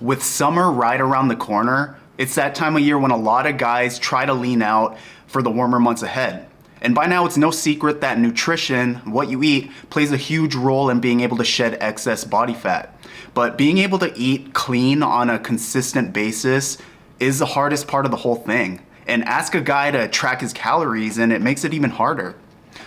With summer right around the corner, it's that time of year when a lot of guys try to lean out for the warmer months ahead. And by now it's no secret that nutrition, what you eat, plays a huge role in being able to shed excess body fat. But being able to eat clean on a consistent basis is the hardest part of the whole thing. And ask a guy to track his calories and it makes it even harder.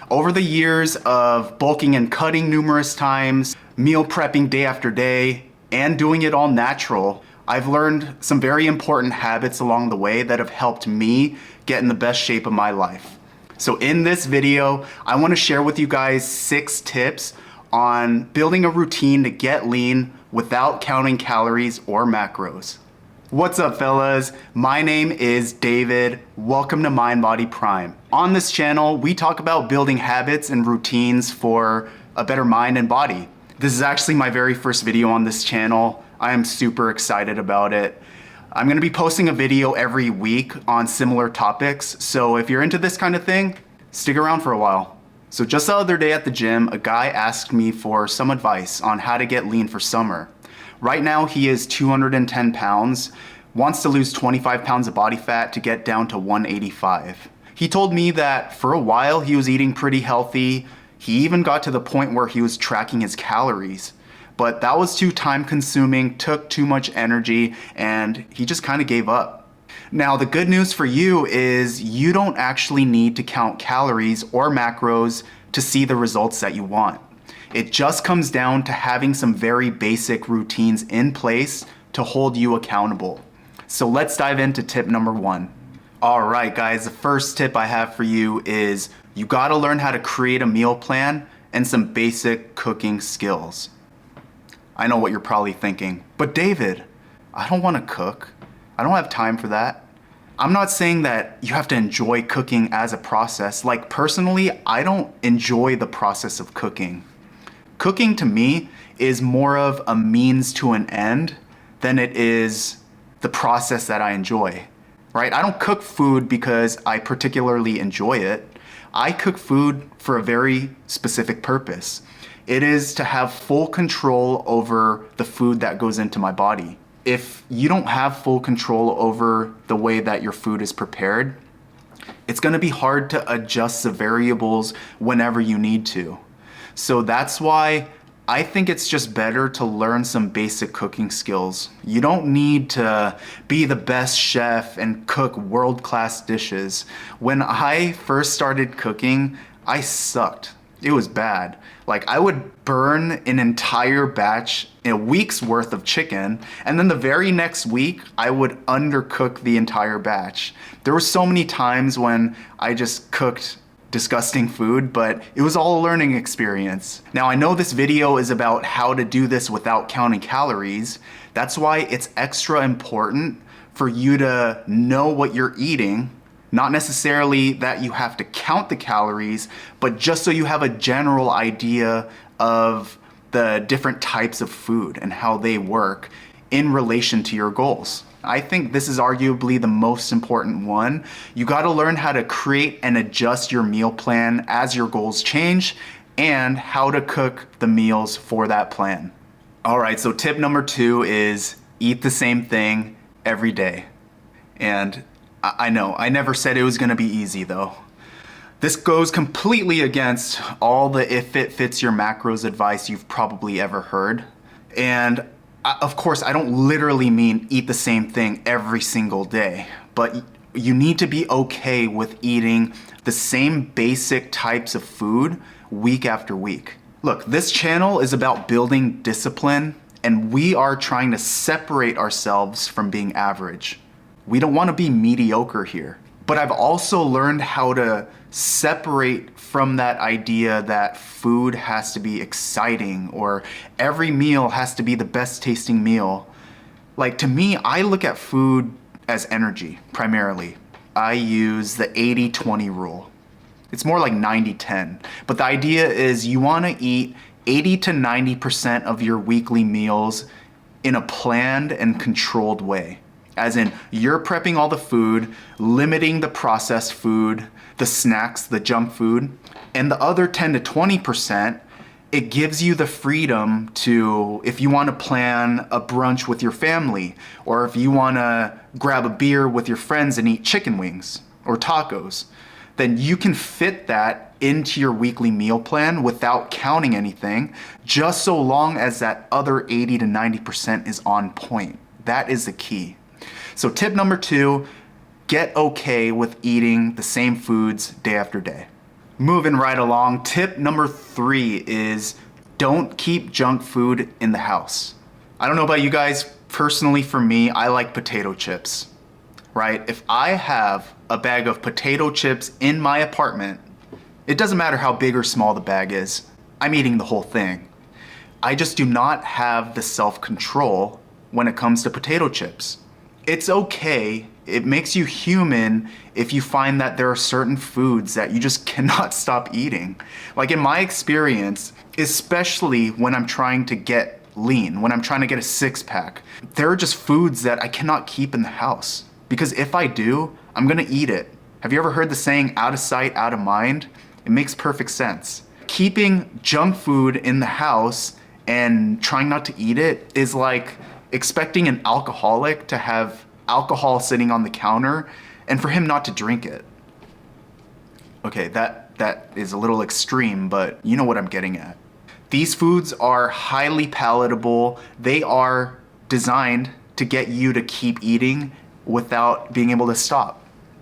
Over the years of bulking and cutting numerous times, meal prepping day after day, and doing it all natural, I've learned some very important habits along the way that have helped me get in the best shape of my life. So in this video, I want to share with you guys 6 tips on building a routine to get lean without counting calories or macros. What's up, fellas? My name is David. Welcome to MindBodyPrime. On this channel, we talk about building habits and routines for a better mind and body. This is actually my very first video on this channel. I am super excited about it. I'm gonna be posting a video every week on similar topics, so if you're into this kind of thing, stick around for a while. So just the other day at the gym, a guy asked me for some advice on how to get lean for summer. Right now he is 210 pounds, wants to lose 25 pounds of body fat to get down to 185. He told me that for a while he was eating pretty healthy. He even got to the point where he was tracking his calories, but that was too time consuming, took too much energy, and he just kind of gave up. Now, the good news for you is you don't actually need to count calories or macros to see the results that you want. It just comes down to having some very basic routines in place to hold you accountable. So let's dive into tip number 1. All right, guys, the first tip I have for you is you gotta learn how to create a meal plan and some basic cooking skills. I know what you're probably thinking, but David, I don't wanna cook. I don't have time for that. I'm not saying that you have to enjoy cooking as a process. Like personally, I don't enjoy the process of cooking. Cooking to me is more of a means to an end than it is the process that I enjoy, right? I don't cook food because I particularly enjoy it. I cook food for a very specific purpose. It is to have full control over the food that goes into my body. If you don't have full control over the way that your food is prepared, it's gonna be hard to adjust the variables whenever you need to. So that's why I think it's just better to learn some basic cooking skills. You don't need to be the best chef and cook world-class dishes. When I first started cooking, I sucked. It was bad. Like I would burn an entire batch, a week's worth of chicken, and then the very next week, I would undercook the entire batch. There were so many times when I just cooked disgusting food, but it was all a learning experience. Now I know this video is about how to do this without counting calories. That's why it's extra important for you to know what you're eating. Not necessarily that you have to count the calories, but just so you have a general idea of the different types of food and how they work in relation to your goals. I think this is arguably the most important one. You gotta learn how to create and adjust your meal plan as your goals change and how to cook the meals for that plan. All right, so tip number 2 is eat the same thing every day. And I know, I never said it was gonna be easy though. This goes completely against all the if it fits your macros advice you've probably ever heard. And of course, I don't literally mean eat the same thing every single day, but you need to be okay with eating the same basic types of food week after week. Look, this channel is about building discipline, and we are trying to separate ourselves from being average. We don't want to be mediocre here. But I've also learned how to separate from that idea that food has to be exciting or every meal has to be the best tasting meal. Like to me, I look at food as energy primarily. I use the 80-20 rule. It's more like 90-10. But the idea is you want to eat 80 to 90% of your weekly meals in a planned and controlled way. As in, you're prepping all the food, limiting the processed food, the snacks, the junk food, and the other 10 to 20%, it gives you the freedom to, if you want to plan a brunch with your family, or if you want to grab a beer with your friends and eat chicken wings or tacos, then you can fit that into your weekly meal plan without counting anything, just so long as that other 80 to 90% is on point. That is the key. So tip number 2, get okay with eating the same foods day after day. Moving right along, tip number 3 is don't keep junk food in the house. I don't know about you guys, personally for me, I like potato chips, right? If I have a bag of potato chips in my apartment, it doesn't matter how big or small the bag is, I'm eating the whole thing. I just do not have the self-control when it comes to potato chips. It's okay, it makes you human if you find that there are certain foods that you just cannot stop eating. Like in my experience, especially when I'm trying to get lean, when I'm trying to get a 6-pack, there are just foods that I cannot keep in the house. Because if I do, I'm gonna eat it. Have you ever heard the saying, out of sight, out of mind? It makes perfect sense. Keeping junk food in the house and trying not to eat it is like expecting an alcoholic to have alcohol sitting on the counter and for him not to drink it. Okay, that is a little extreme, but you know what I'm getting at. These foods are highly palatable. They are designed to get you to keep eating without being able to stop.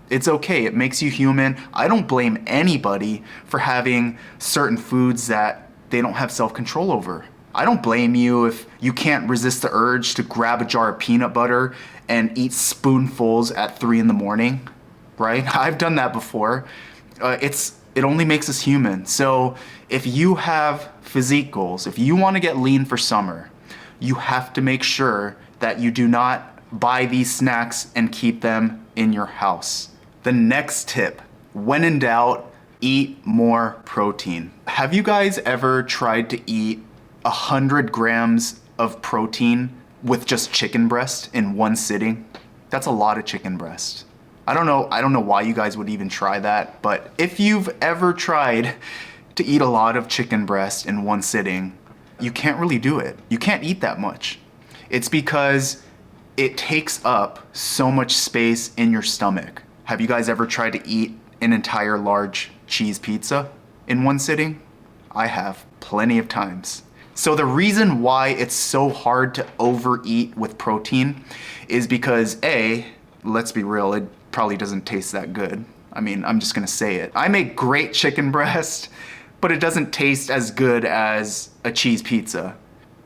It's okay, it makes you human. I don't blame anybody for having certain foods that they don't have self-control over. I don't blame you if you can't resist the urge to grab a jar of peanut butter and eat spoonfuls at 3 in the morning, right? I've done that before. It only makes us human. So if you have physique goals, if you want to get lean for summer, you have to make sure that you do not buy these snacks and keep them in your house. The next tip, when in doubt, eat more protein. Have you guys ever tried to eat 100 grams of protein with just chicken breast in one sitting? That's a lot of chicken breast. I don't know why you guys would even try that, but if you've ever tried to eat a lot of chicken breast in one sitting, you can't really do it. You can't eat that much. It's because it takes up so much space in your stomach. Have you guys ever tried to eat an entire large cheese pizza in one sitting? I have plenty of times. So the reason why it's so hard to overeat with protein is because A, let's be real, it probably doesn't taste that good. I mean, I'm just gonna say it. I make great chicken breast, but it doesn't taste as good as a cheese pizza.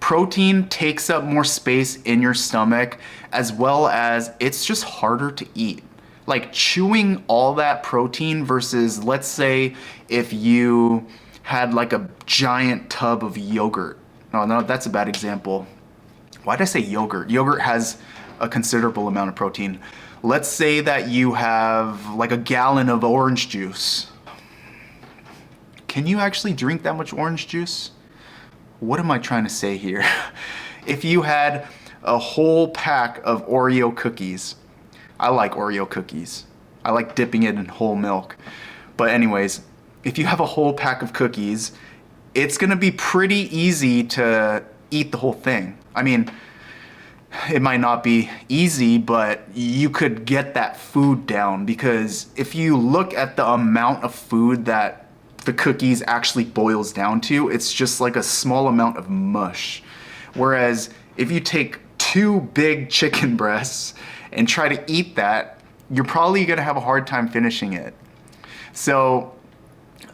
Protein takes up more space in your stomach, as well as it's just harder to eat. Like chewing all that protein versus, let's say, if you had like a giant tub of yogurt. No, that's a bad example. Why did I say yogurt? Yogurt has a considerable amount of protein. Let's say that you have like a gallon of orange juice. Can you actually drink that much orange juice? What am I trying to say here? If you had a whole pack of Oreo cookies, I like Oreo cookies. I like dipping it in whole milk. But anyways, if you have a whole pack of cookies, it's gonna be pretty easy to eat the whole thing. I mean, it might not be easy, but you could get that food down, because if you look at the amount of food that the cookies actually boils down to, it's just like a small amount of mush. Whereas if you take 2 big chicken breasts and try to eat that, you're probably gonna have a hard time finishing it. So,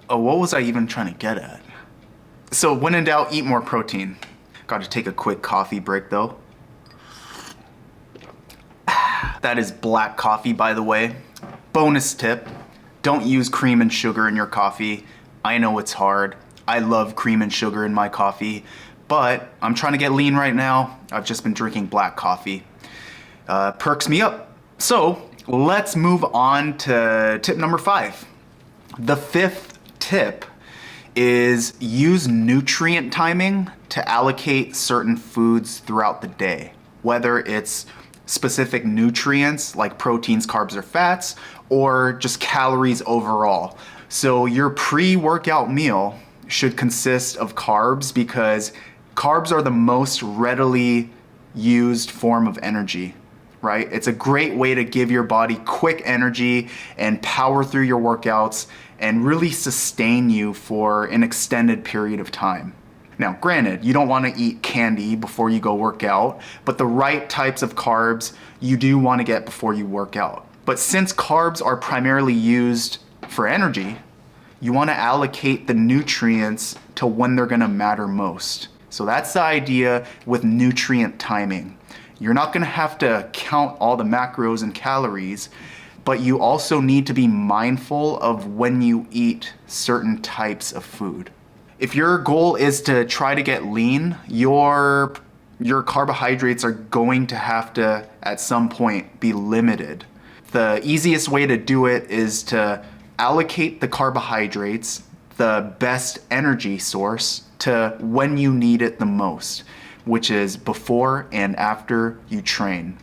what was I even trying to get at? So when in doubt, eat more protein. Got to take a quick coffee break though. That is black coffee, by the way. Bonus tip, don't use cream and sugar in your coffee. I know it's hard. I love cream and sugar in my coffee, but I'm trying to get lean right now. I've just been drinking black coffee. Perks me up. So let's move on to tip number 5. The 5th tip is use nutrient timing to allocate certain foods throughout the day, whether it's specific nutrients like proteins, carbs, or fats, or just calories overall. So your pre-workout meal, should consist of carbs because carbs are the most readily used form of energy, right? It's a great way to give your body quick energy and power through your workouts and really sustain you for an extended period of time. Now, granted, you don't want to eat candy before you go work out, but the right types of carbs you do want to get before you work out. But since carbs are primarily used for energy, you want to allocate the nutrients to when they're going to matter most. So that's the idea with nutrient timing. You're not going to have to count all the macros and calories, but you also need to be mindful of when you eat certain types of food. If your goal is to try to get lean, your carbohydrates are going to have to, at some point, be limited. The easiest way to do it is to allocate the carbohydrates, the best energy source, to when you need it the most, which is before and after you train.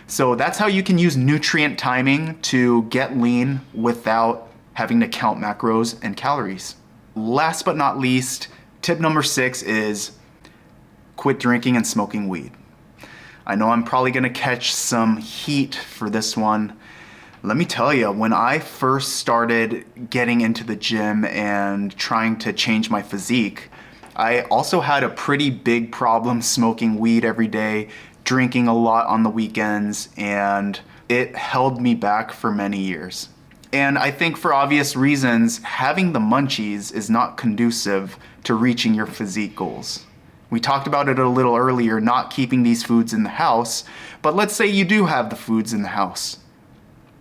So that's how you can use nutrient timing to get lean without having to count macros and calories. Last but not least, tip number 6 is quit drinking and smoking weed. I know I'm probably gonna catch some heat for this one. Let me tell you, when I first started getting into the gym and trying to change my physique, I also had a pretty big problem smoking weed every day, drinking a lot on the weekends, and it held me back for many years. And I think for obvious reasons, having the munchies is not conducive to reaching your physique goals. We talked about it a little earlier, not keeping these foods in the house, but let's say you do have the foods in the house.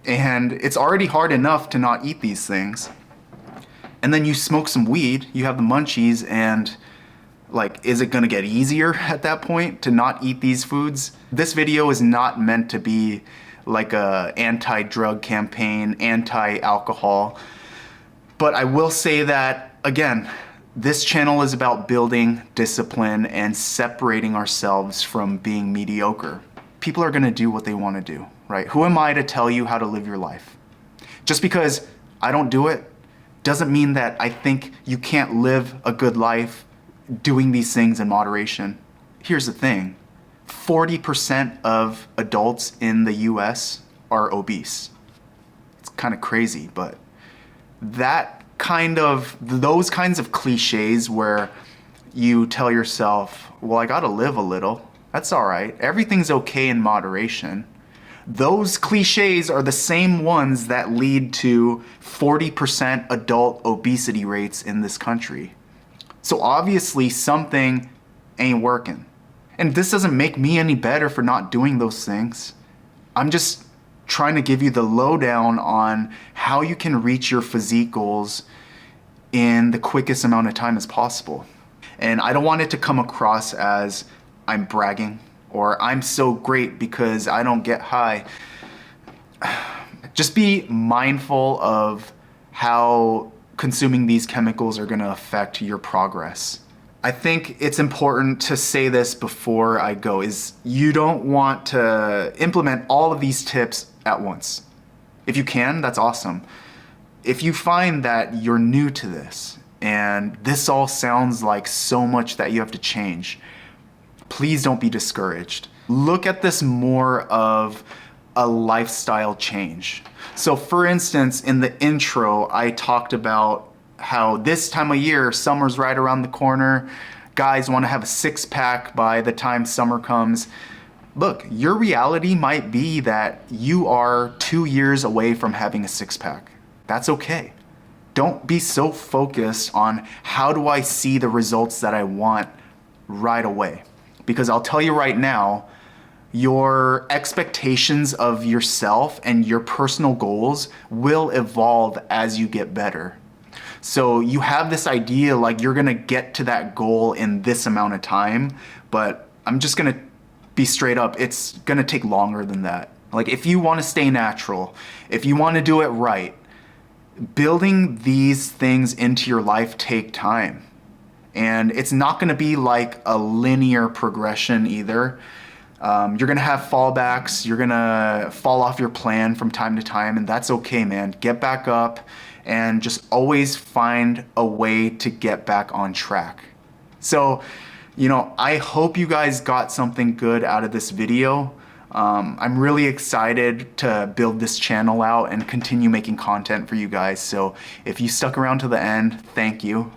And it's already hard enough to not eat these things. And then you smoke some weed, you have the munchies, and like, is it gonna get easier at that point to not eat these foods? This video is not meant to be like a anti-drug campaign, anti-alcohol. But I will say that, again, this channel is about building discipline and separating ourselves from being mediocre. People are gonna do what they wanna do, right? Who am I to tell you how to live your life? Just because I don't do it doesn't mean that I think you can't live a good life doing these things in moderation. Here's the thing. 40% of adults in the US are obese. It's kind of crazy, but those kinds of cliches where you tell yourself, well, I gotta live a little. That's all right. Everything's okay in moderation. Those cliches are the same ones that lead to 40% adult obesity rates in this country. So obviously something ain't working. And this doesn't make me any better for not doing those things. I'm just trying to give you the lowdown on how you can reach your physique goals in the quickest amount of time as possible. And I don't want it to come across as I'm bragging or I'm so great because I don't get high. Just be mindful of how consuming these chemicals are gonna affect your progress. I think it's important to say this before I go, is you don't want to implement all of these tips at once. If you can, that's awesome. If you find that you're new to this and this all sounds like so much that you have to change, please don't be discouraged. Look at this more of a lifestyle change. So for instance, in the intro, I talked about how this time of year, summer's right around the corner. Guys want to have a six-pack by the time summer comes. Look, your reality might be that you are 2 years away from having a six-pack. That's okay. Don't be so focused on how do I see the results that I want right away. Because I'll tell you right now, your expectations of yourself and your personal goals will evolve as you get better. So you have this idea like you're gonna get to that goal in this amount of time, but I'm just gonna be straight up, it's gonna take longer than that. Like if you wanna stay natural, if you wanna do it right, building these things into your life take time. And it's not gonna be like a linear progression either. You're gonna have fallbacks, you're gonna fall off your plan from time to time, and that's okay, man. Get back up and just always find a way to get back on track. So, I hope you guys got something good out of this video. I'm really excited to build this channel out and continue making content for you guys. So if you stuck around to the end, thank you.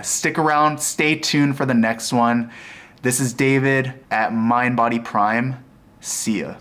Stick around, stay tuned for the next one. This is David at MindBodyPrime. See ya.